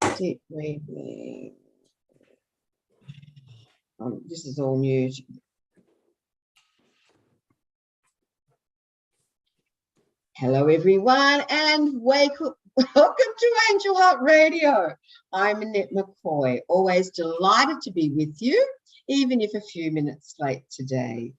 Deep breathing. This is all new. Hello, everyone, and welcome to Angel Heart Radio. I'm Annette McCoy, always delighted to be with you, even if a few minutes late today.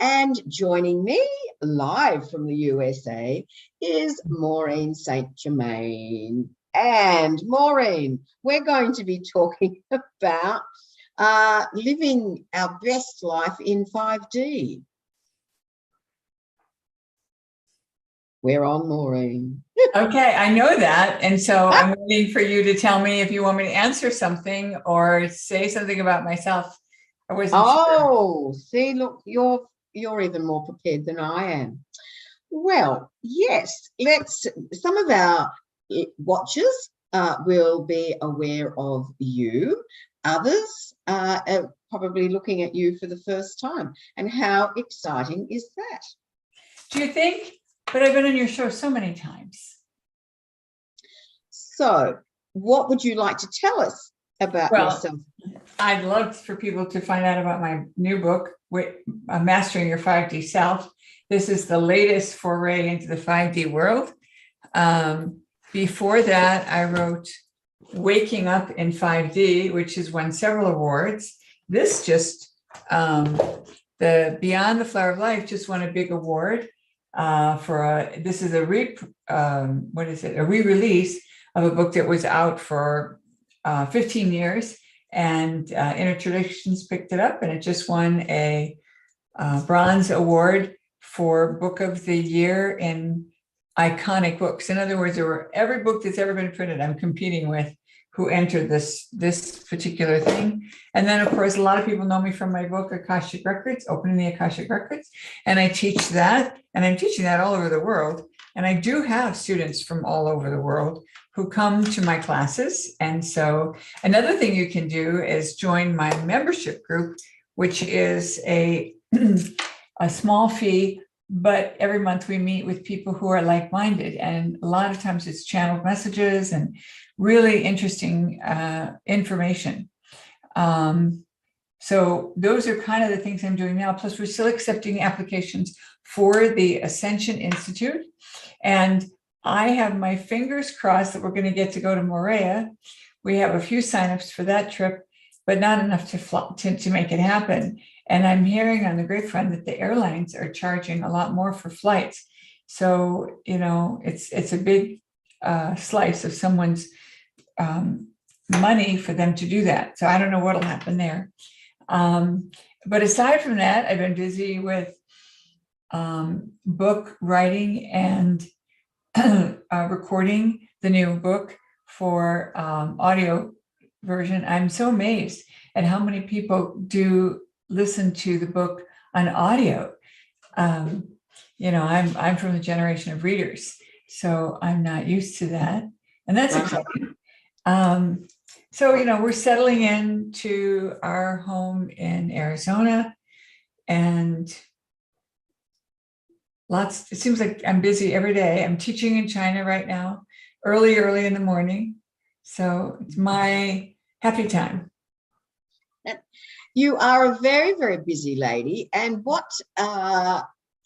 And joining me live from the USA is Maureen St Germain. And Maureen, we're going to be talking about living our best life in 5D. We're on, Maureen. Okay, I know that. And so I'm waiting for you to tell me if you want me to answer something or say something about myself. I wasn't sure. See, look, you're even more prepared than I am. Well, yes, some of our watchers will be aware of you. Others are probably looking at you for the first time. And how exciting is that? Do you think? But I've been on your show so many times. So what would you like to tell us about yourself? I'd love for people to find out about my new book, Mastering Your 5D Self. This is the latest foray into the 5D world. Before that, I wrote Waking Up in 5D, which has won several awards. This just, the Beyond the Flower of Life just won a big award. This is a re-release of a book that was out for 15 years, and Inner Traditions picked it up, and it just won a bronze award for Book of the Year in iconic books. In other words, every book that's ever been printed, I'm competing with who entered this particular thing. And then, of course, a lot of people know me from my book, Akashic Records, Opening the Akashic Records. And I teach that, and I'm teaching that all over the world. And I do have students from all over the world who come to my classes. And so another thing you can do is join my membership group, which is a small fee, but every month we meet with people who are like-minded. And a lot of times it's channeled messages and really interesting information. So those are kind of the things I'm doing now. Plus, we're still accepting applications for the Ascension Institute. And I have my fingers crossed that we're going to get to go to Moorea. We have a few signups for that trip, but not enough to make it happen. And I'm hearing on the grapevine that the airlines are charging a lot more for flights. So, you know, it's a big slice of someone's money for them to do that. So I don't know what'll happen there. But aside from that, I've been busy with book writing and recording the new book for audio version. I'm so amazed at how many people do listen to the book on audio. You know, I'm from the generation of readers, so I'm not used to that, and that's exciting. So, you know, we're settling into our home in Arizona, and it seems like I'm busy every day. I'm teaching in China right now, early in the morning. So it's my happy time. You are a very, very busy lady. And what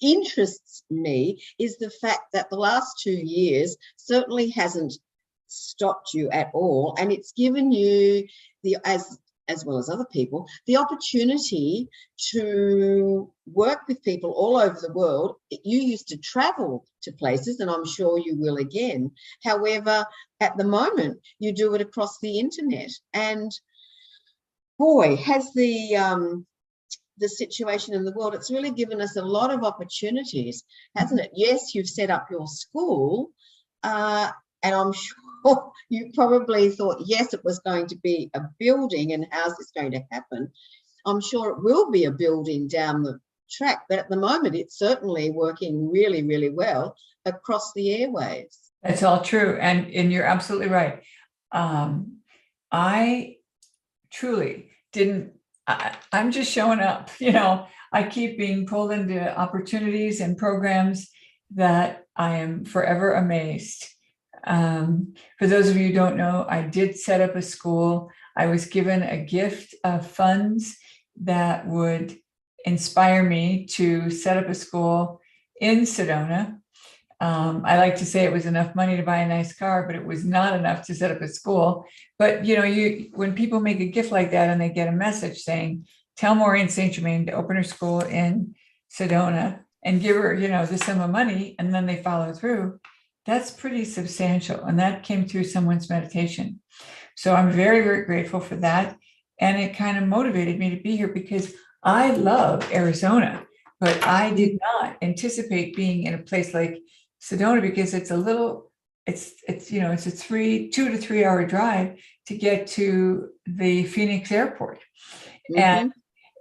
interests me is the fact that the last 2 years certainly hasn't stopped you at all. And it's given you, as well as other people, the opportunity to work with people all over the world. You used to travel to places, and I'm sure you will again. However, at the moment, you do it across the internet. And boy, has the situation in the world, it's really given us a lot of opportunities, hasn't it? Yes, you've set up your school, and I'm sure you probably thought, yes, it was going to be a building, and how's this going to happen? I'm sure it will be a building down the track, but at the moment, it's certainly working really, really well across the airwaves. That's all true, and you're absolutely right. I truly didn't. I'm just showing up. You know, I keep being pulled into opportunities and programs that I am forever amazed For those of you who don't know, I did set up a school. I was given a gift of funds that would inspire me to set up a school in Sedona. I like to say it was enough money to buy a nice car, but it was not enough to set up a school. But when people make a gift like that and they get a message saying, tell Maureen St Germain to open her school in Sedona and give her, the sum of money, and then they follow through, that's pretty substantial. And that came through someone's meditation. So I'm very, very grateful for that. And it kind of motivated me to be here because I love Arizona, but I did not anticipate being in a place like Sedona because it's a 2 to 3 hour drive to get to the Phoenix airport. Mhm. And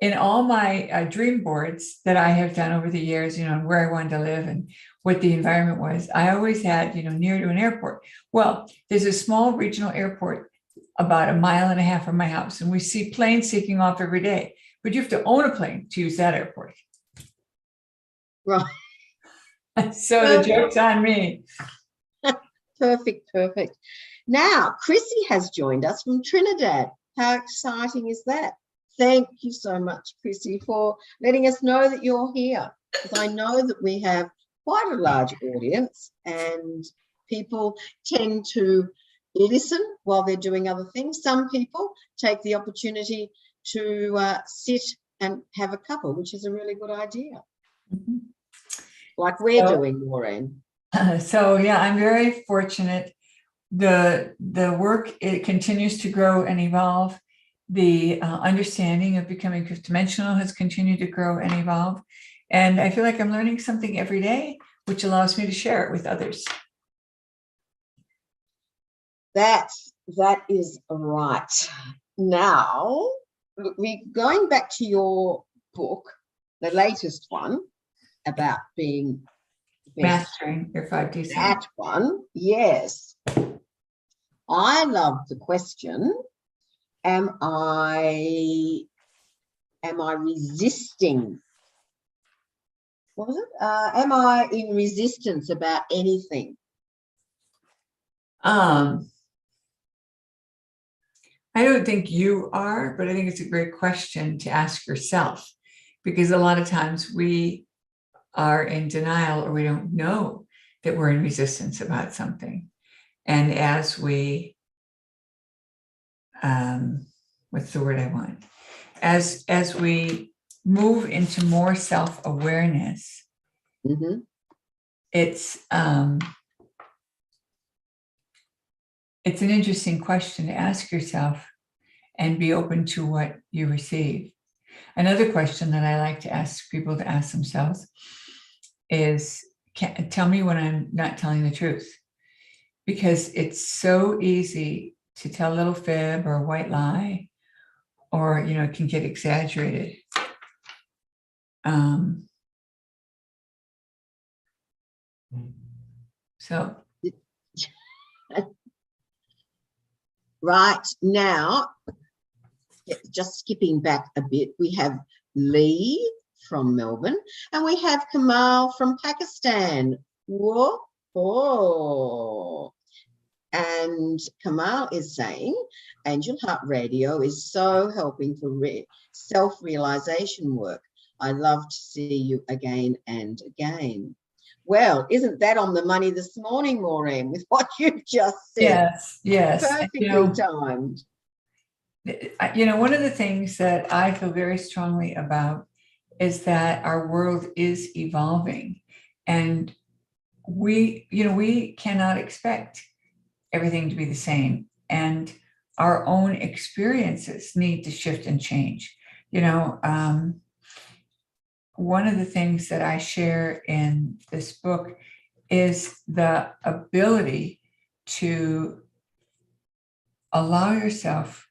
in all my dream boards that I have done over the years, where I wanted to live and what the environment was, I always had, near to an airport. Well, there's a small regional airport about 1.5 miles from my house, and we see planes taking off every day, but you have to own a plane to use that airport. Right. So the joke's on me. Perfect. Now, Chrissy has joined us from Trinidad. How exciting is that? Thank you so much, Chrissy, for letting us know that you're here, because I know that we have quite a large audience and people tend to listen while they're doing other things. Some people take the opportunity to sit and have a cuppa, which is a really good idea. Mm-hmm. Like we're doing, Maureen. So yeah, I'm very fortunate. The work, it continues to grow and evolve. The understanding of becoming fifth dimensional has continued to grow and evolve. And I feel like I'm learning something every day, which allows me to share it with others. That is right. Now, we're going back to your book, the latest one, about being mastering your 5D self. That one, yes. I love the question, am I resisting? What was it? Am I in resistance about anything? I don't think you are, but I think it's a great question to ask yourself, because a lot of times we are in denial or we don't know that we're in resistance about something. And as we, what's the word I want? As we move into more self-awareness, mm-hmm. It's an interesting question to ask yourself and be open to what you receive. Another question that I like to ask people to ask themselves is, tell me when I'm not telling the truth. Because it's so easy to tell a little fib or a white lie, or, it can get exaggerated. So. Right now, just skipping back a bit, we have Lee from Melbourne and we have Kamal from Pakistan. Whoa. And Kamal is saying, Angel Heart Radio is so helping for self-realization work. I love to see you again and again. Well, isn't that on the money this morning, Maureen, with what you've just said? Yes. Perfectly timed. One of the things that I feel very strongly about is that our world is evolving, and we cannot expect everything to be the same, and our own experiences need to shift and change. One of the things that I share in this book is the ability to allow yourself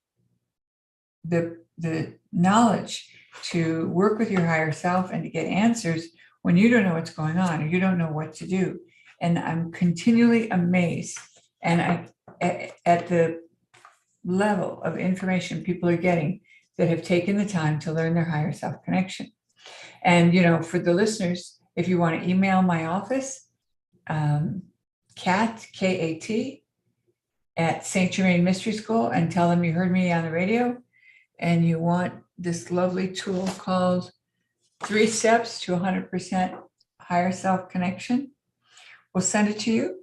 the knowledge to work with your higher self and to get answers when you don't know what's going on or you don't know what to do. And I'm continually amazed at the level of information people are getting that have taken the time to learn their higher self connection. And, for the listeners, if you want to email my office, Kat, K-A-T, at St. Germain Mystery School and tell them you heard me on the radio and you want this lovely tool called 3 Steps to 100% Higher Self Connection. We'll send it to you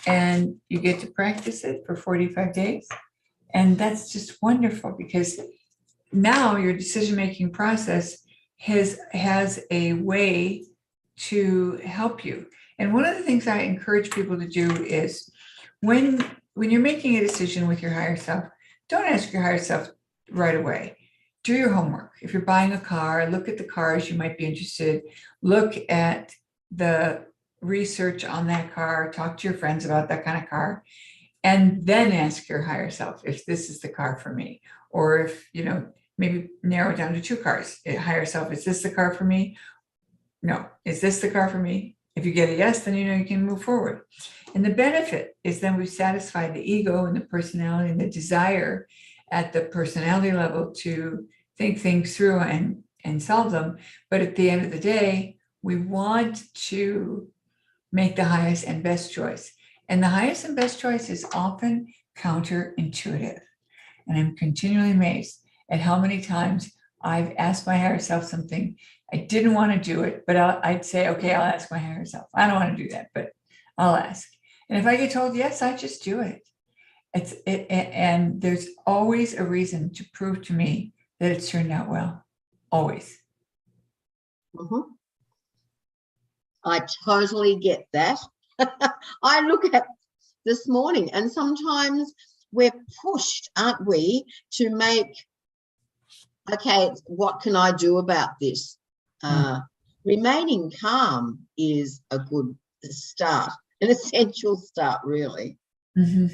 and you get to practice it for 45 days. And that's just wonderful because now your decision-making process has a way to help you. And one of the things I encourage people to do is when you're making a decision with your higher self, don't ask your higher self right away. Do your homework. If you're buying a car, look at the cars you might be interested. Look at the research on that car, talk to your friends about that kind of car, and then ask your higher self if this is the car for me. Or if, maybe narrow it down to 2 cars. Higher self, is this the car for me? No. Is this the car for me? If you get a yes, then you can move forward. And the benefit is then we've satisfied the ego and the personality and the desire at the personality level to think things through and solve them. But at the end of the day, we want to make the highest and best choice. And the highest and best choice is often counterintuitive. And I'm continually amazed at how many times I've asked my higher self something. I didn't want to do it, but I'd say, okay, I'll ask my higher self. I don't want to do that, but I'll ask. And if I get told yes, I just do it. And there's always a reason to prove to me that it's turned out well. Always. Mm-hmm. I totally get that. I look at this morning and sometimes we're pushed, aren't we, to make, okay, what can I do about this? Remaining calm is a good start, an essential start, really. Mm-hmm.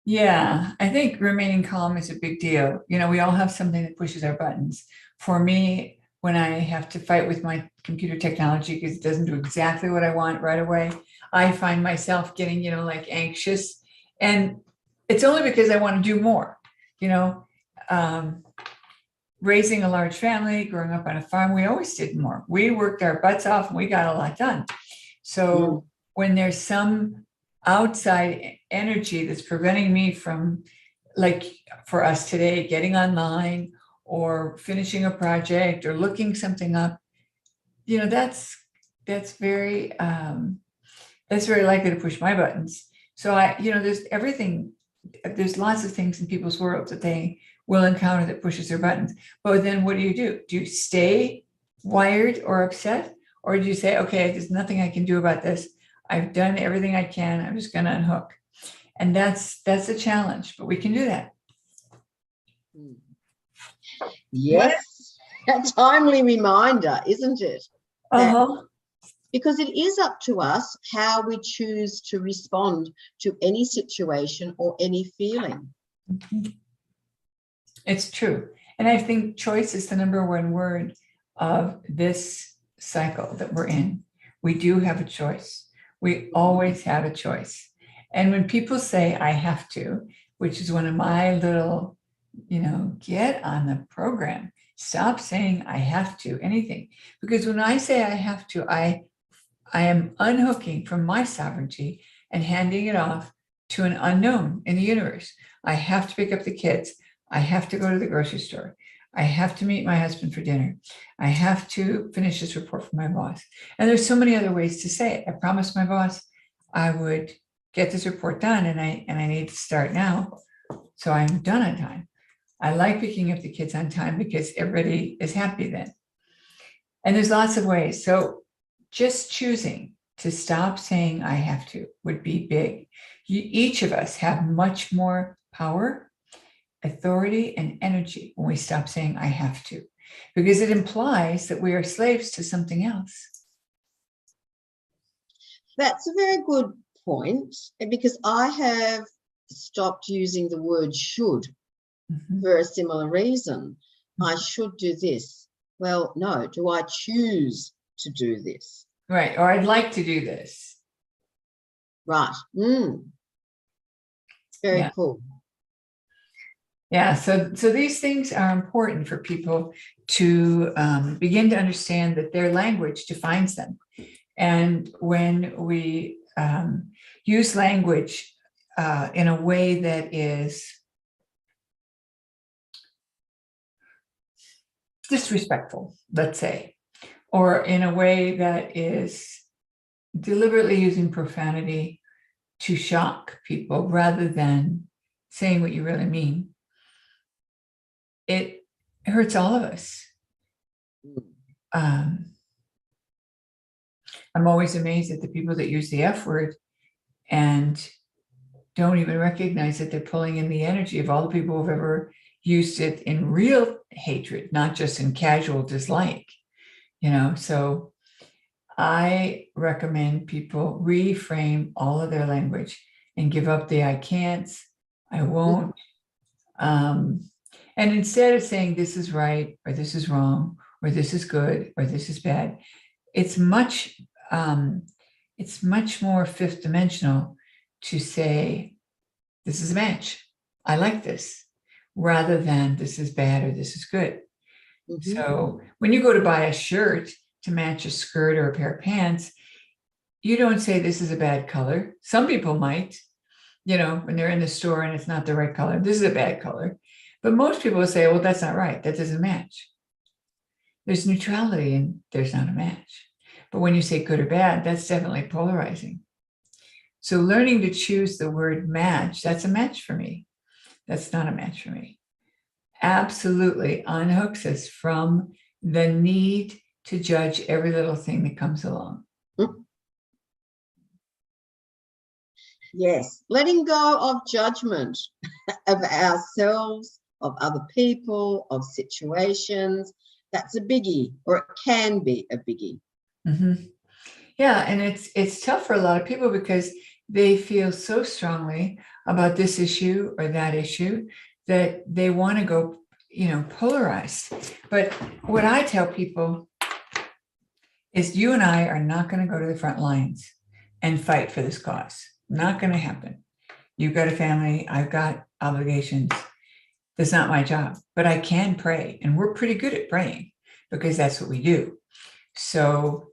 Yeah, I think remaining calm is a big deal. We all have something that pushes our buttons. For me, when I have to fight with my computer technology because it doesn't do exactly what I want right away, I find myself getting, like anxious. And it's only because I want to do more. Raising a large family, growing up on a farm, we always did more. We worked our butts off and we got a lot done. So when there's some outside energy that's preventing me from, like for us today, getting online or finishing a project or looking something up, that's very likely to push my buttons. So there's lots of things in people's worlds that they will encounter that pushes their buttons. But then what do? Do you stay wired or upset? Or do you say, okay, there's nothing I can do about this. I've done everything I can. I'm just going to unhook. And that's a challenge, but we can do that. Yes, a timely reminder, isn't it? Because it is up to us how we choose to respond to any situation or any feeling. Mm-hmm. It's true. And I think choice is the number one word of this cycle that we're in. We do have a choice. We always have a choice. And when people say, I have to, which is one of my little, get on the program, stop saying I have to anything. Because when I say I have to, I am unhooking from my sovereignty and handing it off to an unknown in the universe. I have to pick up the kids. I have to go to the grocery store. I have to meet my husband for dinner. I have to finish this report for my boss. And there's so many other ways to say it. I promised my boss I would get this report done and I need to start now. So I'm done on time. I like picking up the kids on time because everybody is happy then. And there's lots of ways. So just choosing to stop saying I have to would be big. Each of us have much more power, authority, and energy when we stop saying I have to, because it implies that we are slaves to something else. That's a very good point, because I have stopped using the word should for a similar reason. I should do this. Well, no, do I choose to do this? Right, or I'd like to do this. Right. Very cool. Yeah, so these things are important for people to begin to understand that their language defines them. And when we use language in a way that is disrespectful, let's say, or in a way that is deliberately using profanity to shock people rather than saying what you really mean, it hurts all of us. I'm always amazed at the people that use the F word and don't even recognize that they're pulling in the energy of all the people who've ever used it in real hatred, not just in casual dislike, So I recommend people reframe all of their language and give up the I can'ts, I won't. And instead of saying this is right, or this is wrong, or this is good, or this is bad, it's much more fifth dimensional to say, this is a match. I like this, rather than this is bad or this is good. So when you go to buy a shirt to match a skirt or a pair of pants, you don't say this is a bad color. Some people might, when they're in the store and it's not the right color, this is a bad color. But most people will say, well, that's not right. That doesn't match. There's neutrality and there's not a match. But when you say good or bad, that's definitely polarizing. So learning to choose the word match, that's a match for me. That's not a match for me. Absolutely unhooks us from the need to judge every little thing that comes along. Yes, letting go of judgment of ourselves, of other people, of situations. That's a biggie, or it can be a biggie. Yeah, and it's tough for a lot of people because they feel so strongly about this issue or that issue that they want to go, polarized. But what I tell people is you and I are not going to go to the front lines and fight for this cause. Not going to happen. You've got a family. I've got obligations. That's not my job, but I can pray. And we're pretty good at praying because that's what we do. So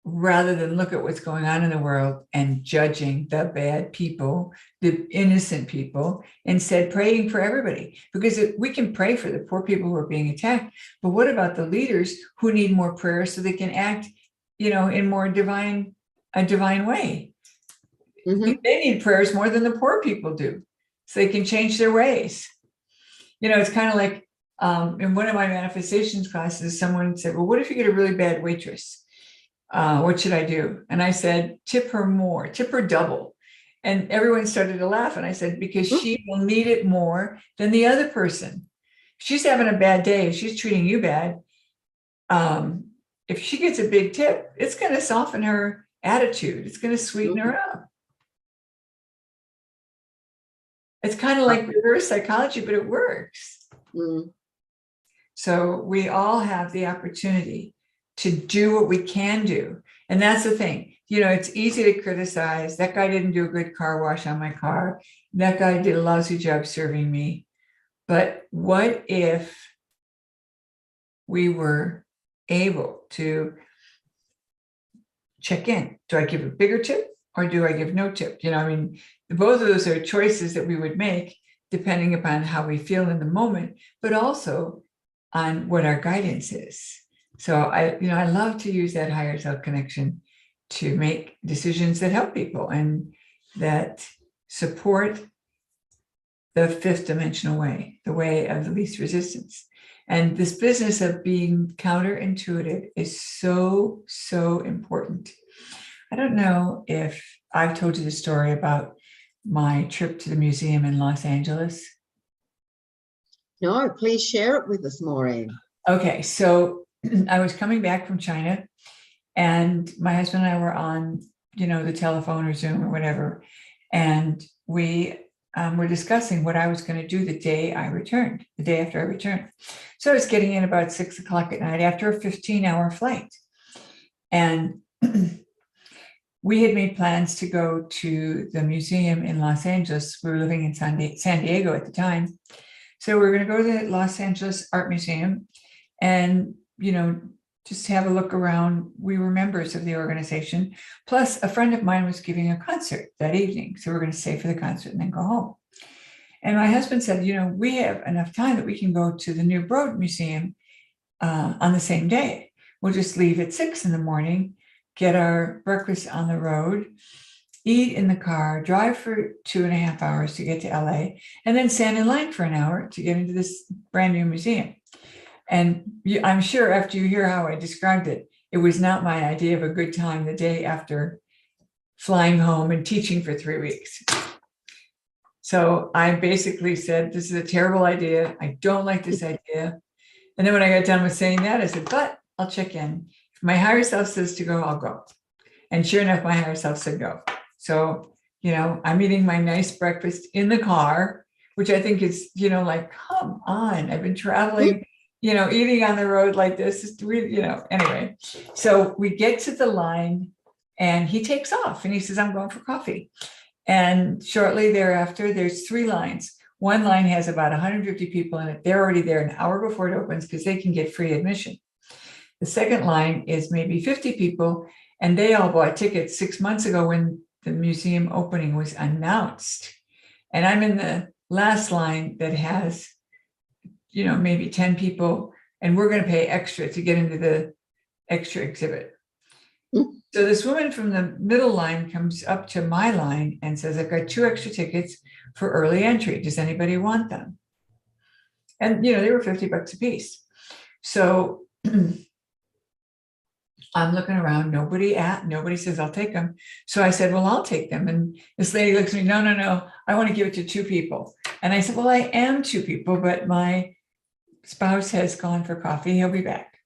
rather than look at what's going on in the world and judging the bad people, the innocent people, instead praying for everybody, because we can pray for the poor people who are being attacked. But what about the leaders who need more prayer so they can act, in more a divine way? They need prayers more than the poor people do, so they can change their ways. It's kind of like in one of my manifestations classes, someone said, well, what if you get a really bad waitress? What should I do? And I said, tip her more, tip her double. And everyone started to laugh. And I said, because she will need it more than the other person. If she's having a bad day, if she's treating you bad, if she gets a big tip, it's going to soften her attitude. It's going to sweeten her up. It's kind of like reverse psychology, but it works. So we all have the opportunity to do what we can do. And that's the thing. It's easy to criticize. That guy didn't do a good car wash on my car. That guy did a lousy job serving me. But what if we were able to check in? Do I give a bigger tip or do I give no tip? Both of those are choices that we would make depending upon how we feel in the moment, but also on what our guidance is. So I love to use that higher self connection to make decisions that help people and that support the fifth dimensional way, the way of the least resistance. And this business of being counterintuitive is so, so important. I don't know if I've told you the story about my trip to the museum in Los Angeles. No, please share it with us, Maureen. Okay, so I was coming back from China and my husband and I were on, the telephone or Zoom or whatever. And we were discussing what I was going to do the day after I returned. So I was getting in about 6 o'clock at night after a 15-hour flight. And we had made plans to go to the museum in Los Angeles. We were living in San Diego at the time. So we were going to go to the Los Angeles Art Museum and, just have a look around. We were members of the organization. Plus, a friend of mine was giving a concert that evening. So we're going to stay for the concert and then go home. And my husband said, we have enough time that we can go to the New Broad Museum on the same day. We'll just leave at 6 in the morning, get our breakfast on the road, eat in the car, drive for 2.5 hours to get to LA, and then stand in line for an hour to get into this brand new museum. And I'm sure after you hear how I described it, it was not my idea of a good time the day after flying home and teaching for 3 weeks. So I basically said, this is a terrible idea. I don't like this idea. And then when I got done with saying that, I said, but I'll check in. If my higher self says to go, I'll go. And sure enough, my higher self said go. So, I'm eating my nice breakfast in the car, which I think is, like, come on, I've been traveling, eating on the road like this is really, anyway. So we get to the line and he takes off and he says, I'm going for coffee. And shortly thereafter, there's 3 lines. One line has about 150 people in it. They're already there an hour before it opens because they can get free admission. The second line is maybe 50 people, and they all bought tickets 6 months ago when the museum opening was announced. And I'm in the last line that has, maybe 10 people, and we're going to pay extra to get into the extra exhibit. So this woman from the middle line comes up to my line and says, I've got 2 extra tickets for early entry. Does anybody want them? And, they were $50 a piece. So I'm looking around, nobody says, I'll take them. So I said, well, I'll take them. And this lady looks at me, no, I want to give it to 2 people. And I said, well, I am 2 people, but my spouse has gone for coffee. He'll be back.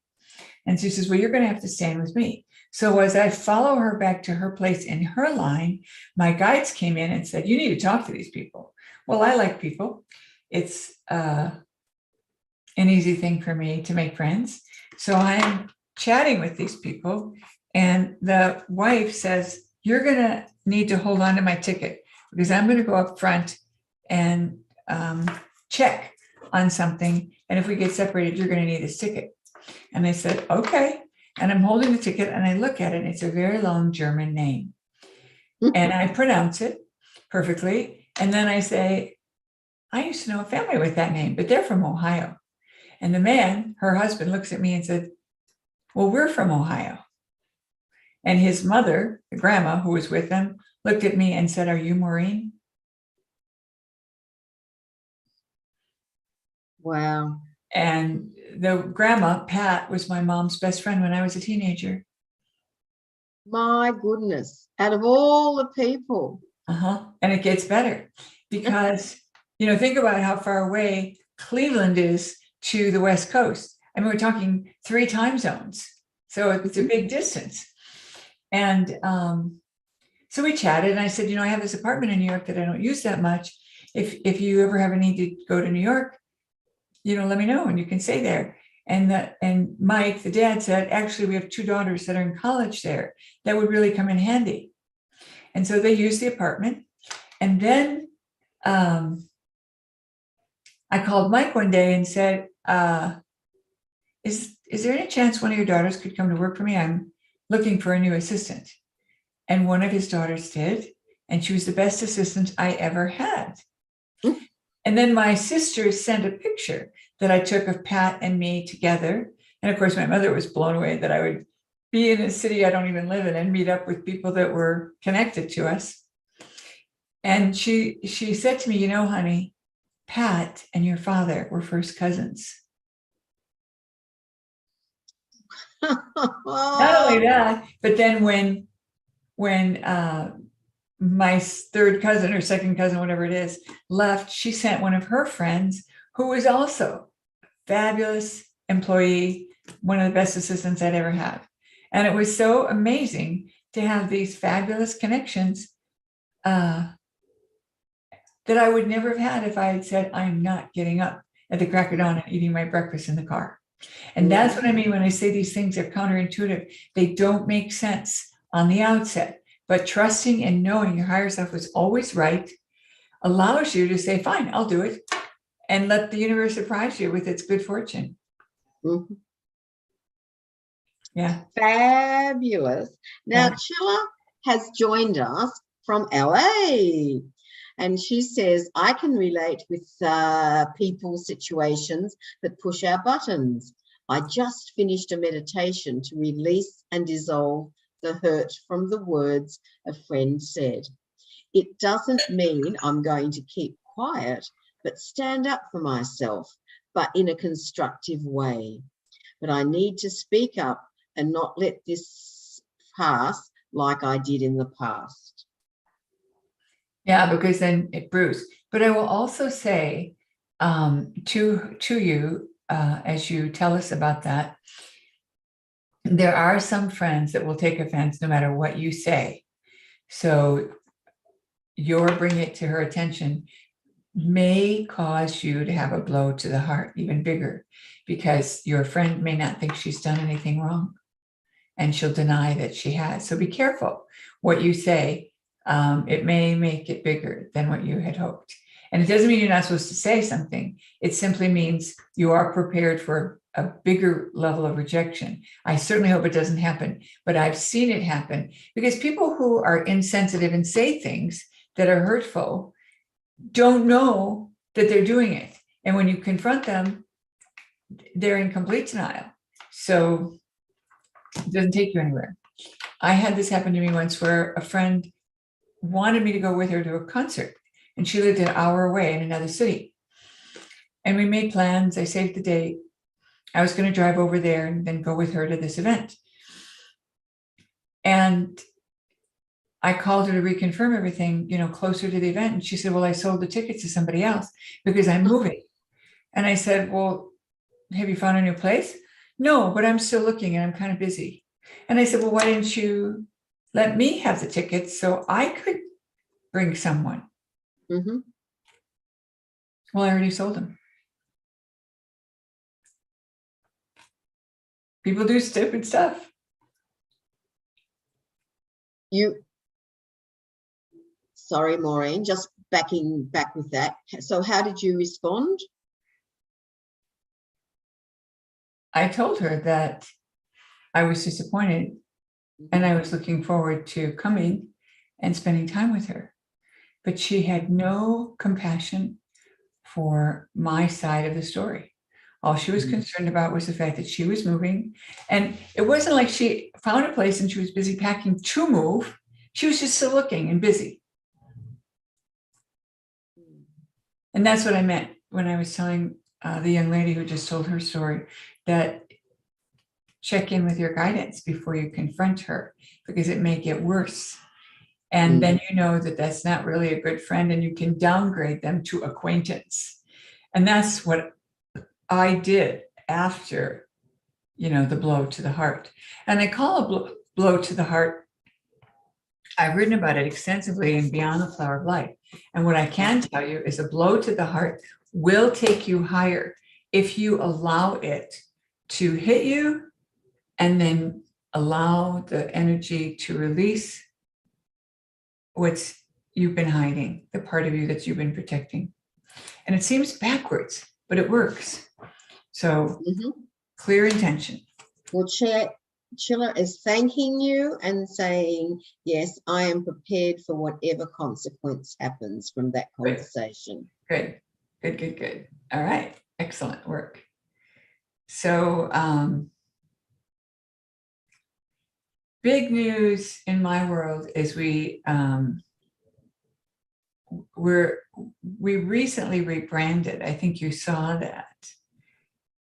And she says, well, you're going to have to stand with me. So as I follow her back to her place in her line, my guides came in and said, you need to talk to these people. Well, I like people. It's an easy thing for me to make friends. So I'm chatting with these people. And the wife says, you're going to need to hold on to my ticket because I'm going to go up front and check on something. And if we get separated, you're going to need this ticket. And I said, okay. And I'm holding the ticket and I look at it. And it's a very long German name. And I pronounce it perfectly. And then I say, I used to know a family with that name, but they're from Ohio. And the man, her husband, looks at me and said, well, we're from Ohio. And his mother, the grandma who was with them, looked at me and said, are you Maureen? Wow. And the grandma, Pat, was my mom's best friend when I was a teenager. My goodness. Out of all the people. And it gets better because, think about how far away Cleveland is to the West Coast. I mean, we're talking 3 time zones. So it's a big distance. And so we chatted and I said, I have this apartment in New York that I don't use that much. If you ever have a need to go to New York, let me know and you can stay there. And Mike, the dad, said, actually, we have 2 daughters that are in college there. That would really come in handy. And so they used the apartment. And then I called Mike one day and said, is there any chance one of your daughters could come to work for me? I'm looking for a new assistant. And one of his daughters did. And she was the best assistant I ever had. And then my sister sent a picture that I took of Pat and me together. And of course, my mother was blown away that I would be in a city I don't even live in and meet up with people that were connected to us. And she said to me, honey, Pat and your father were first cousins. Not only that, but then when my 3rd cousin or 2nd cousin, whatever it is, left, she sent one of her friends who was also a fabulous employee, one of the best assistants I'd ever had. And it was so amazing to have these fabulous connections that I would never have had if I had said, I'm not getting up at the crack of dawn and eating my breakfast in the car. And that's what I mean when I say these things are counterintuitive. They don't make sense on the outset. But trusting and knowing your higher self is always right allows you to say, fine, I'll do it. And let the universe surprise you with its good fortune. Mm-hmm. Yeah. Fabulous. Now, Yeah. Chilla has joined us from LA. And she says, I can relate with people, situations that push our buttons. I just finished a meditation to release and dissolve the hurt from the words a friend said. It doesn't mean I'm going to keep quiet, but stand up for myself, but in a constructive way. But I need to speak up and not let this pass like I did in the past. Yeah, because then it brews. But I will also say to you, as you tell us about that, there are some friends that will take offense no matter what you say. So your bringing it to her attention may cause you to have a blow to the heart, even bigger, because your friend may not think she's done anything wrong, and she'll deny that she has. So be careful what you say. It may make it bigger than what you had hoped. And it doesn't mean you're not supposed to say something. It simply means you are prepared for a bigger level of rejection. I certainly hope it doesn't happen, but I've seen it happen because people who are insensitive and say things that are hurtful don't know that they're doing it. And when you confront them, they're in complete denial. So it doesn't take you anywhere. I had this happen to me once where a friend wanted me to go with her to a concert, and she lived an hour away in another city. And we made plans. I saved the date. I was going to drive over there and then go with her to this event. And I called her to reconfirm everything, closer to the event. And she said, well, I sold the tickets to somebody else because I'm moving. And I said, well, have you found a new place? No, but I'm still looking and I'm kind of busy. And I said, well, why didn't you let me have the tickets so I could bring someone? Mm-hmm. Well, I already sold them. People do stupid stuff. Sorry, Maureen, just backing back with that. So how did you respond? I told her that I was disappointed and I was looking forward to coming and spending time with her. But she had no compassion for my side of the story. All she was concerned about was the fact that she was moving. And it wasn't like she found a place and she was busy packing to move. She was just still looking and busy. And that's what I meant when I was telling the young lady who just told her story, that check in with your guidance before you confront her, because it may get worse. And then you know that that's not really a good friend, and you can downgrade them to acquaintance. And that's what I did after, the blow to the heart. And I call a blow to the heart, I've written about it extensively in Beyond the Flower of Life. And what I can tell you is a blow to the heart will take you higher if you allow it to hit you and then allow the energy to release what you've been hiding, the part of you that you've been protecting. And it seems backwards, but it works. So clear intention. Well, Chilla is thanking you and saying, yes, I am prepared for whatever consequence happens from that conversation. Good. All right. Excellent work. So big news in my world is we recently rebranded. I think you saw that,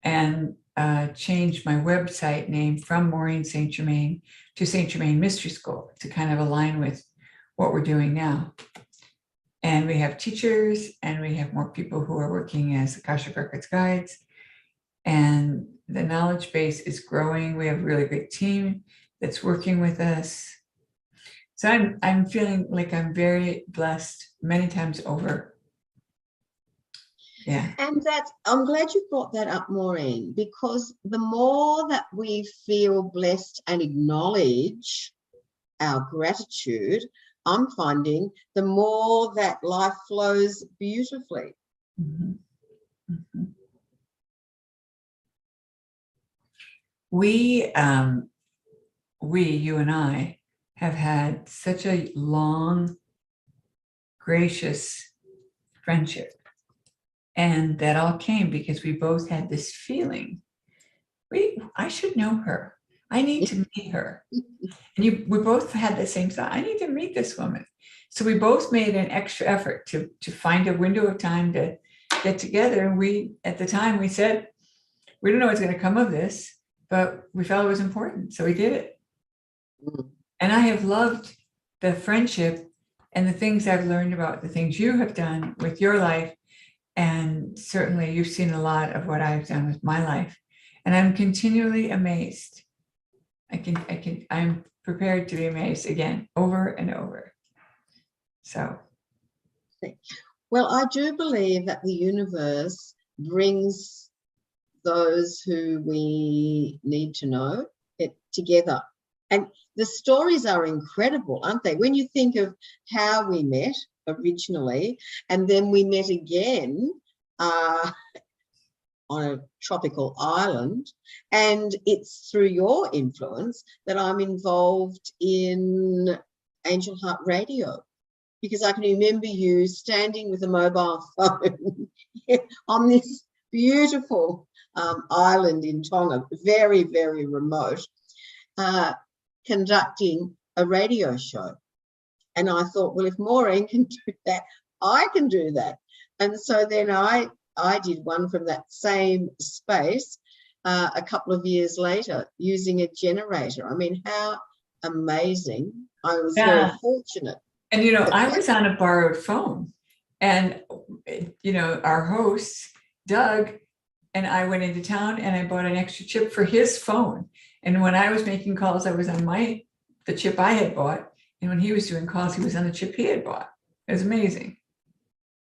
and changed my website name from Maureen St Germain to St Germain Mystery School to kind of align with what we're doing now. And we have teachers, and we have more people who are working as Akashic Records guides, and the knowledge base is growing. We have a really great team that's working with us. So I'm feeling like I'm very blessed many times over. Yeah. And I'm glad you brought that up, Maureen, because the more that we feel blessed and acknowledge our gratitude, I'm finding the more that life flows beautifully. We you and I, have had such a long, gracious friendship. And that all came because we both had this feeling, I should know her. I need to meet her. And we both had the same thought. I need to meet this woman. So we both made an extra effort to find a window of time to get together. And at the time, we said, we don't know what's going to come of this, but we felt it was important. So we did it. And I have loved the friendship and the things I've learned about the things you have done with your life. And certainly you've seen a lot of what I've done with my life. And I'm continually amazed. I'm prepared to be amazed again, over and over. So. Well, I do believe that the universe brings those who we need to know it together. And the stories are incredible, aren't they? When you think of how we met originally, and then we met again on a tropical island, and it's through your influence that I'm involved in Angel Heart Radio, because I can remember you standing with a mobile phone on this beautiful island in Tonga, very, very remote, conducting a radio show. And I thought, well, if Maureen can do that, I can do that. And so then I did one from that same space a couple of years later using a generator. I mean, how amazing. I was very fortunate. And, I was on a borrowed phone, and, our host, Doug, and I went into town and I bought an extra chip for his phone. And when I was making calls, I was on the chip I had bought. And when he was doing calls, he was on the chip he had bought. It was amazing.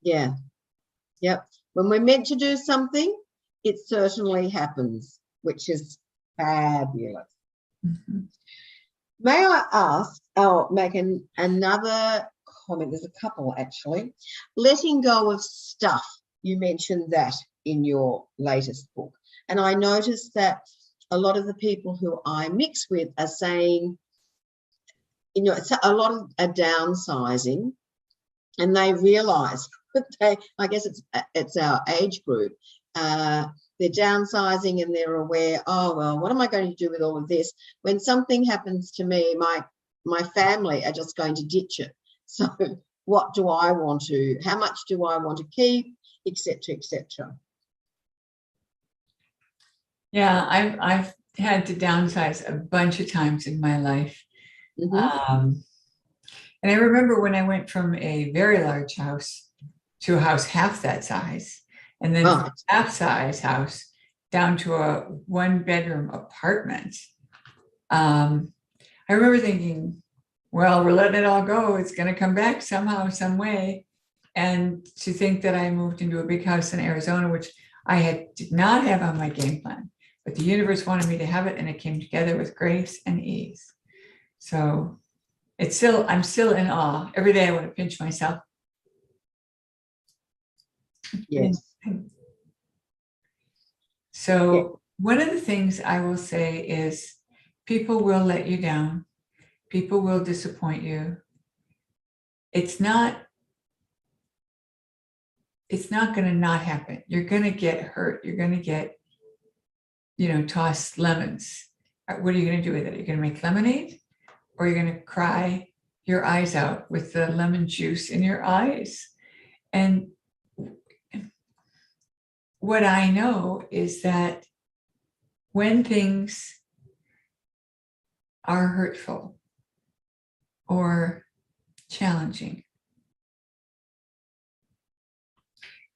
Yeah. Yep. When we're meant to do something, it certainly happens, which is fabulous. Mm-hmm. May I ask, make another comment? There's a couple, actually. Letting go of stuff. You mentioned that in your latest book. And I noticed that a lot of the people who I mix with are saying, it's a lot of downsizing, and they realise that I guess it's our age group. They're downsizing and they're aware, oh, well, what am I going to do with all of this? When something happens to me, my family are just going to ditch it. So what do I want to, how much do I want to keep, et cetera, et cetera? Yeah, I've had to downsize a bunch of times in my life. Mm-hmm. And I remember when I went from a very large house to a house half that size, and then from a half size house down to a 1-bedroom apartment. I remember thinking, well, we're letting it all go. It's going to come back somehow, some way. And to think that I moved into a big house in Arizona, which I did not have on my game plan, but the universe wanted me to have it, and it came together with grace and ease. So I'm still in awe. Every day I want to pinch myself. Yes. So one of the things I will say is people will let you down. People will disappoint you. It's not going to not happen. You're going to get hurt. You're going to get, tossed lemons. What are you going to do with it? You're going to make lemonade, or you're going to cry your eyes out with the lemon juice in your eyes. And what I know is that when things are hurtful or challenging,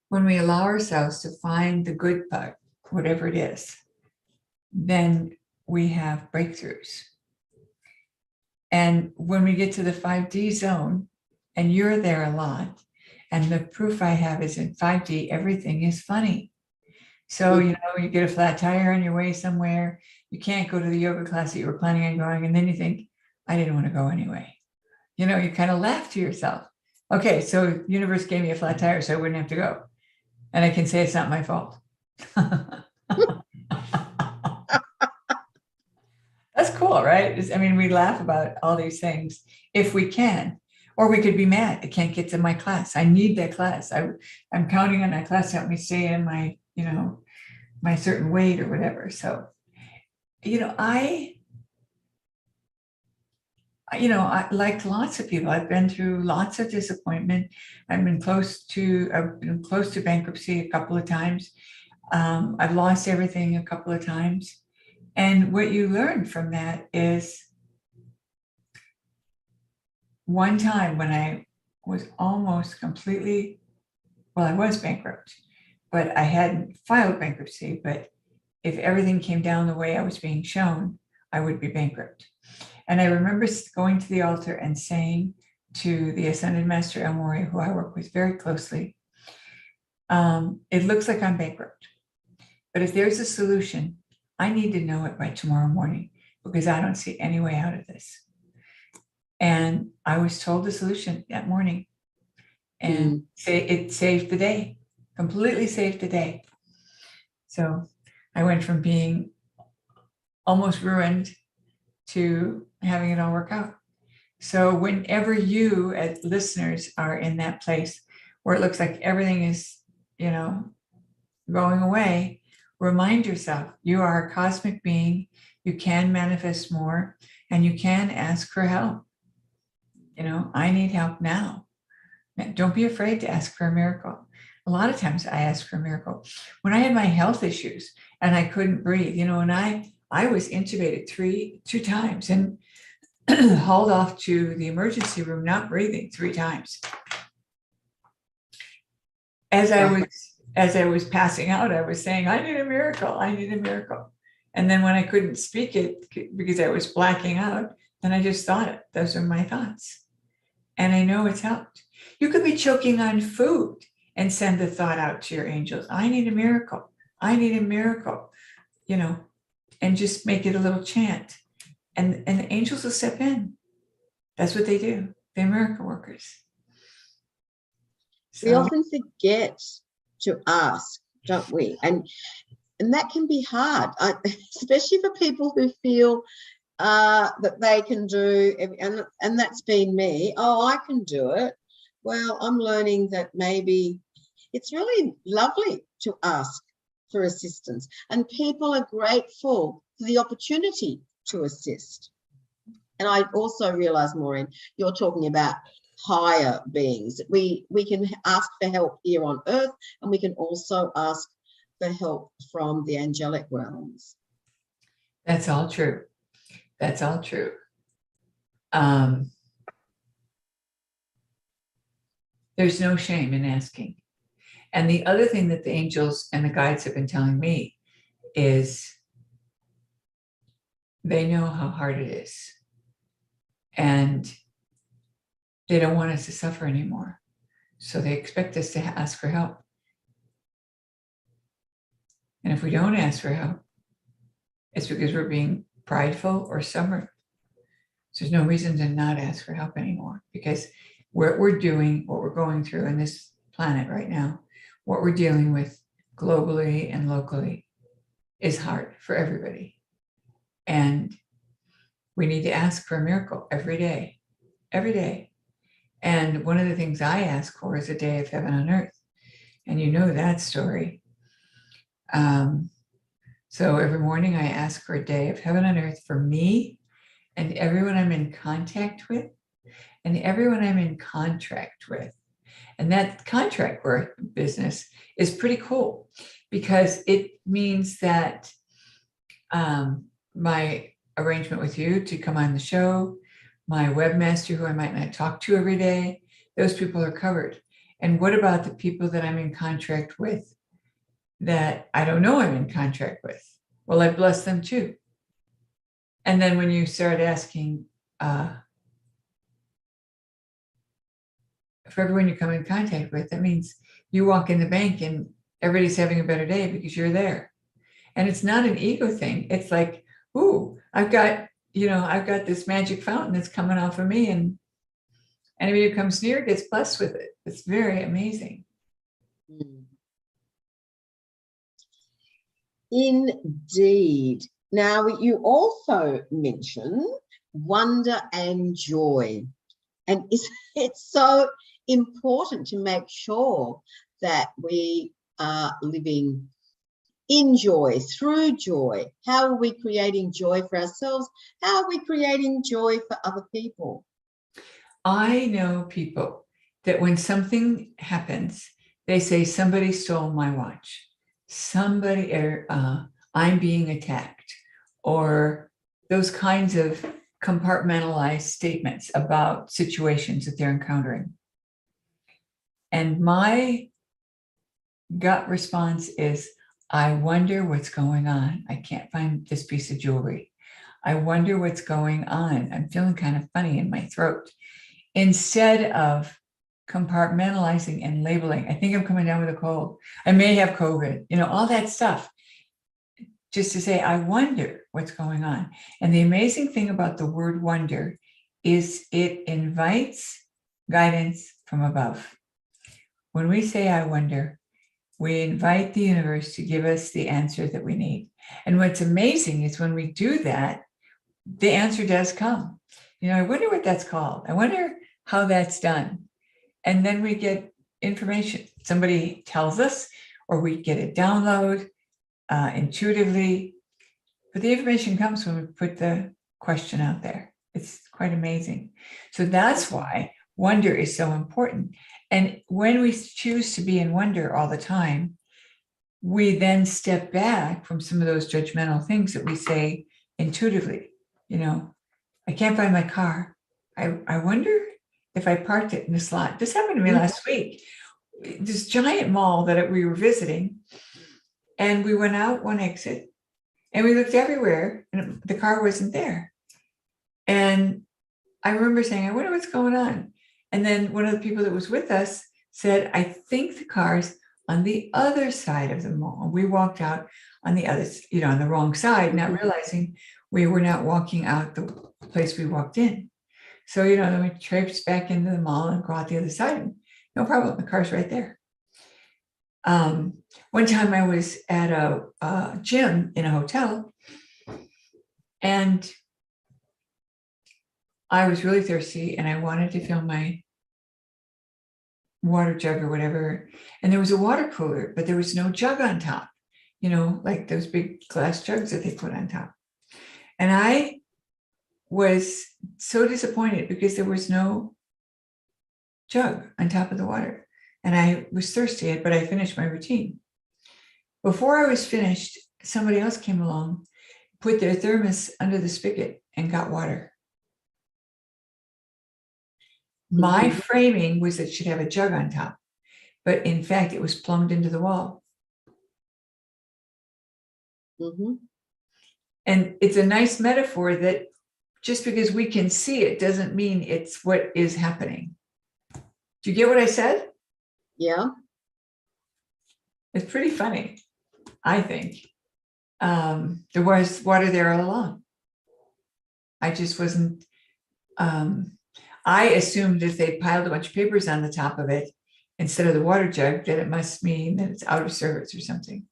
when we allow ourselves to find the good part, whatever it is, then we have breakthroughs. And when we get to the 5D zone, and you're there a lot, and the proof I have is in 5D, everything is funny. So, you get a flat tire on your way somewhere, you can't go to the yoga class that you were planning on going, and then you think, I didn't want to go anyway. You kind of laugh to yourself. Okay, so universe gave me a flat tire so I wouldn't have to go. And I can say it's not my fault. That's cool. cool, right? I mean, we laugh about all these things if we can, or we could be mad. I can't get to my class. I need that class. I'm counting on that class to help me stay in my, my certain weight or whatever. So, I like lots of people. I've been through lots of disappointment. I've been close to bankruptcy a couple of times. I've lost everything a couple of times. And what you learn from that is one time when I was almost completely, well, I was bankrupt, but I hadn't filed bankruptcy. But if everything came down the way I was being shown, I would be bankrupt. And I remember going to the altar and saying to the Ascended Master El Morya, who I work with very closely, it looks like I'm bankrupt, but if there's a solution, I need to know it by tomorrow morning because I don't see any way out of this. And I was told the solution that morning, and it saved the day, completely saved the day. So I went from being almost ruined to having it all work out. So whenever you as listeners are in that place where it looks like everything is, going away, remind yourself you are a cosmic being, you can manifest more, and you can ask for help. I need help now. Don't be afraid to ask for a miracle. A lot of times I ask for a miracle. When I had my health issues and I couldn't breathe, and I was intubated two times and hauled off to the emergency room, not breathing 3 times. As I was passing out, I was saying, I need a miracle. I need a miracle. And then when I couldn't speak it because I was blacking out, then I just thought it. Those are my thoughts. And I know it's helped. You could be choking on food and send the thought out to your angels. I need a miracle. I need a miracle, and just make it a little chant. And the angels will step in. That's what they do. They're miracle workers. We often forget to ask, don't we? And that can be hard, especially for people who feel that they can do, and that's been me. Oh, I can do it. Well, I'm learning that maybe it's really lovely to ask for assistance, and people are grateful for the opportunity to assist. And I also realize, Maureen, you're talking about higher beings. We can ask for help here on earth, and we can also ask for help from the angelic realms. That's all true. That's all true. There's no shame in asking. And the other thing that the angels and the guides have been telling me is they know how hard it is. And they don't want us to suffer anymore. So they expect us to ask for help. And if we don't ask for help, it's because we're being prideful or stubborn. So there's no reason to not ask for help anymore, because what we're doing, what we're going through in this planet right now, what we're dealing with globally and locally is hard for everybody. And we need to ask for a miracle every day, every day. And one of the things I ask for is a day of heaven on earth. And you know that story. So every morning I ask for a day of heaven on earth for me and everyone I'm in contact with and everyone I'm in contract with. And that contract work business is pretty cool because it means that my arrangement with you to come on the show, my webmaster who I might not talk to every day, those people are covered. And what about the people that I'm in contract with that I don't know I'm in contract with? Well, I bless them too. And then when you start asking, for everyone you come in contact with, that means you walk in the bank and everybody's having a better day because you're there. And it's not an ego thing. It's like, ooh, I've got this magic fountain that's coming off of me, and anybody who comes near gets blessed with it. It's very amazing. Indeed. Now, you also mention wonder and joy. And it's so important to make sure that we are living in joy, through joy. How are we creating joy for ourselves? How are we creating joy for other people? I know people that when something happens, they say, somebody stole my watch. Somebody, I'm being attacked, or those kinds of compartmentalized statements about situations that they're encountering. And my gut response is, I wonder what's going on. I can't find this piece of jewelry. I wonder what's going on. I'm feeling kind of funny in my throat. Instead of compartmentalizing and labeling, I think I'm coming down with a cold. I may have COVID, all that stuff. Just to say, I wonder what's going on. And the amazing thing about the word wonder is it invites guidance from above. When we say, I wonder, we invite the universe to give us the answer that we need. And what's amazing is when we do that, the answer does come. I wonder what that's called. I wonder how that's done. And then we get information. Somebody tells us, or we get a download intuitively. But the information comes when we put the question out there. It's quite amazing. So that's why wonder is so important. And when we choose to be in wonder all the time, we then step back from some of those judgmental things that we say intuitively. I can't find my car. I wonder if I parked it in the slot. This happened to me last week. This giant mall that we were visiting, and we went out one exit and we looked everywhere and the car wasn't there. And I remember saying, I wonder what's going on. And then one of the people that was with us said, I think the car's on the other side of the mall. We walked out on the other, on the wrong side, not realizing we were not walking out the place we walked in. So, then we traipsed back into the mall and go out the other side. And no problem, the car's right there. One time I was at a gym in a hotel, and I was really thirsty and I wanted to fill my water jug or whatever. And there was a water cooler, but there was no jug on top, like those big glass jugs that they put on top. And I was so disappointed because there was no jug on top of the water. And I was thirsty, but I finished my routine. Before I was finished, somebody else came along, put their thermos under the spigot and got water. My framing was that it should have a jug on top, but in fact, it was plumbed into the wall. And it's a nice metaphor that just because we can see it doesn't mean it's what is happening. Do you get what I said? Yeah. It's pretty funny, I think. There was water there all along. I just wasn't, I assumed if they piled a bunch of papers on the top of it instead of the water jug, that it must mean that it's out of service or something.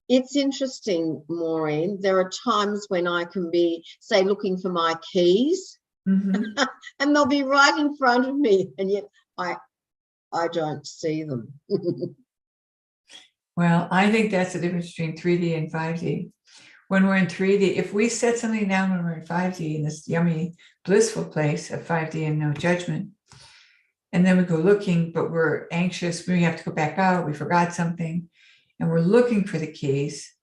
It's interesting, Maureen. There are times when I can be, say, looking for my keys, and they'll be right in front of me, and yet I don't see them. Well, I think that's the difference between 3D and 5D. When we're in 3D, if we set something down when we're in 5D in this yummy, blissful place of 5D and no judgment, and then we go looking, but we're anxious, we have to go back out, we forgot something, and we're looking for the keys,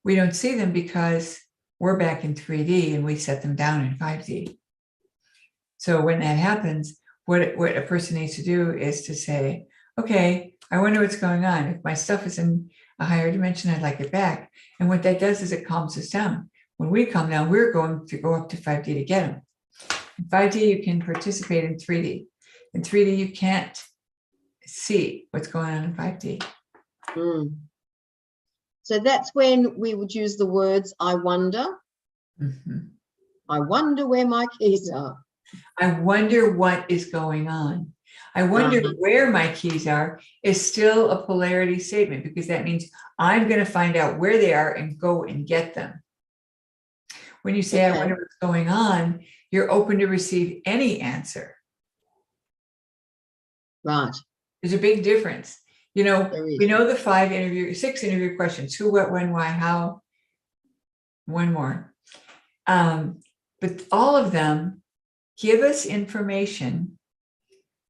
we don't see them because we're back in 3D and we set them down in 5D. So when that happens, what a person needs to do is to say, okay, I wonder what's going on. If my stuff is in a higher dimension, I'd like it back. And what that does is it calms us down. When we calm down, we're going to go up to 5D to get them. In 5D, you can participate in 3D. In 3D, you can't see what's going on in 5D. So that's when we would use the words, I wonder. I wonder where my keys are. I wonder what is going on. I wonder where my keys are is still a polarity statement, because that means I'm going to find out where they are and go and get them. When you say, I wonder what's going on, you're open to receive any answer. Right. There's a big difference. You know, we know the 6 interview questions: who, what, when, why, how. One more. But all of them give us information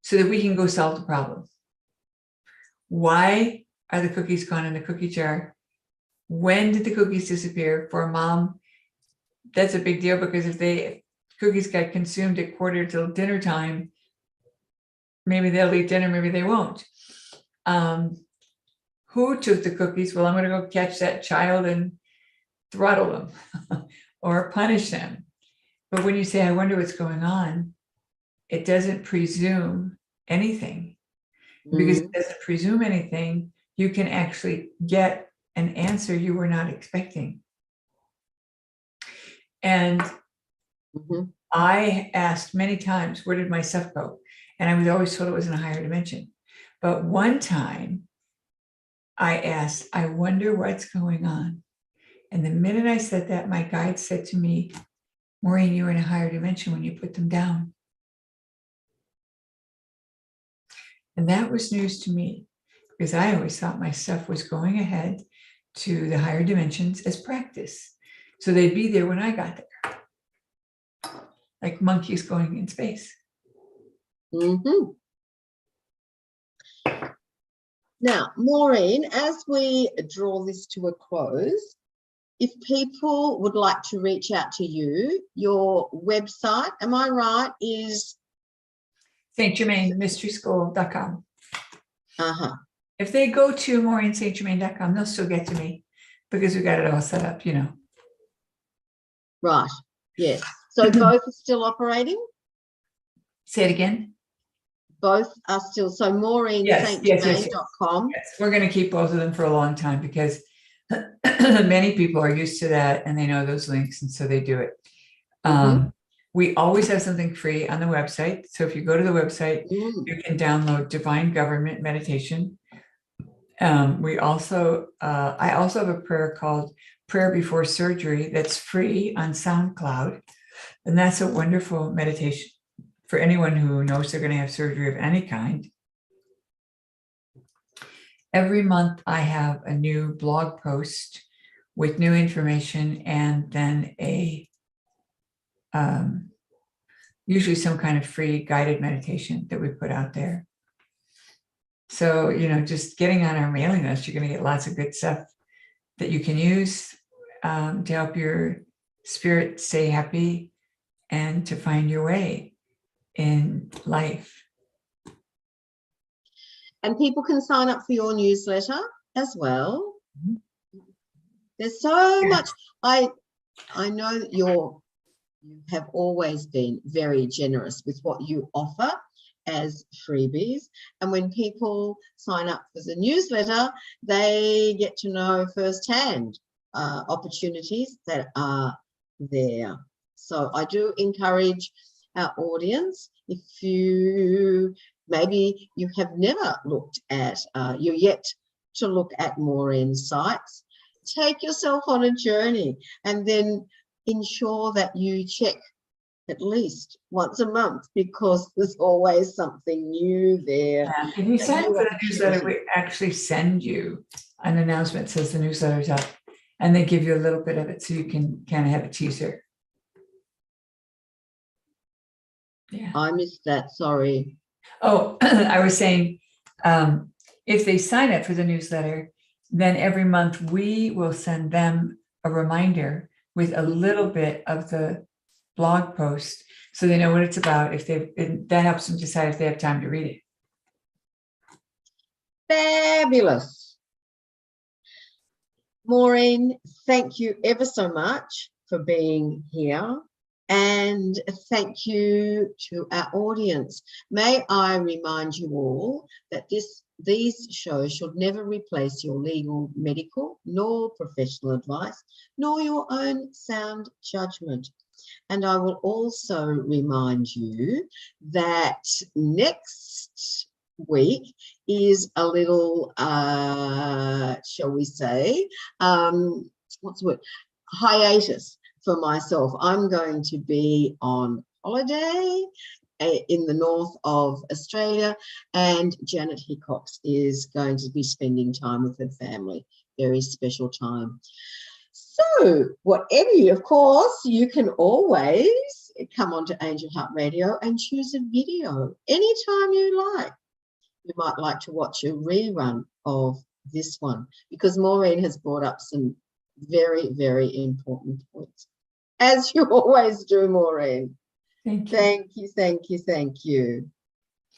so that we can go solve the problem. Why are the cookies gone in the cookie jar? When did the cookies disappear? For a mom, that's a big deal, because if cookies got consumed at quarter till dinner time, maybe they'll eat dinner, maybe they won't. Who took the cookies? Well, I'm going to go catch that child and throttle them or punish them. But when you say, I wonder what's going on, it doesn't presume anything. Because it doesn't presume anything, you can actually get an answer you were not expecting. And I asked many times, where did my stuff go? And I was always told it was in a higher dimension. But one time I asked, I wonder what's going on. And the minute I said that, my guide said to me, Maureen, you were in a higher dimension when you put them down. And that was news to me, because I always thought my stuff was going ahead to the higher dimensions as practice. So they'd be there when I got there, like monkeys going in space. Now, Maureen, as we draw this to a close, if people would like to reach out to you, your website, am I right, is St Germain mysteryschool.com. If they go to Maureen St Germain.com, they'll still get to me, because we got it all set up, you know. Right. Yes. So both are still operating? Say it again. Both are still. So Maureen St Germain.com. Yes, we're going to keep both of them for a long time, because many people are used to that and they know those links, and so they do it. We always have something free on the website. So if you go to the website, you can download Divine Government Meditation. I also have a prayer called Prayer Before Surgery that's free on SoundCloud. And that's a wonderful meditation for anyone who knows they're going to have surgery of any kind. Every month I have a new blog post with new information, and then usually some kind of free guided meditation that we put out there. So, you know, just getting on our mailing list, you're going to get lots of good stuff that you can use to help your spirit stay happy and to find your way in life. And people can sign up for your newsletter as well. There's so much. I know that you have always been very generous with what you offer as freebies. And when people sign up for the newsletter, they get to know firsthand opportunities that are there. So I do encourage our audience, if maybe you have never looked at, you're yet to look at Maureen's sites, take yourself on a journey and then ensure that you check at least once a month, because there's always something new there. Yeah. If you sign up for the newsletter, we actually send you an announcement that says the newsletter's up, and they give you a little bit of it so you can kind of have a teaser. Yeah. I missed that, sorry. Oh, I was saying, if they sign up for the newsletter, then every month we will send them a reminder with a little bit of the blog post, so they know what it's about. That helps them decide if they have time to read it. Fabulous. Maureen, thank you ever so much for being here. And thank you to our audience. May I remind you all that these shows should never replace your legal, medical, nor professional advice, nor your own sound judgment. And I will also remind you that next week is a little, shall we say, what's the word? Hiatus for myself. I'm going to be on holiday in the north of Australia, and Janet Hickox is going to be spending time with her family. Very special time. So whatever you, of course, you can always come onto Angel Heart Radio and choose a video anytime you like. You might like to watch a rerun of this one, because Maureen has brought up some very, very important points, as you always do, Maureen. Thank you. Thank you, thank you, thank you.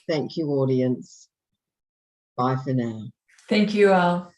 Thank you, audience. Bye for now. Thank you all.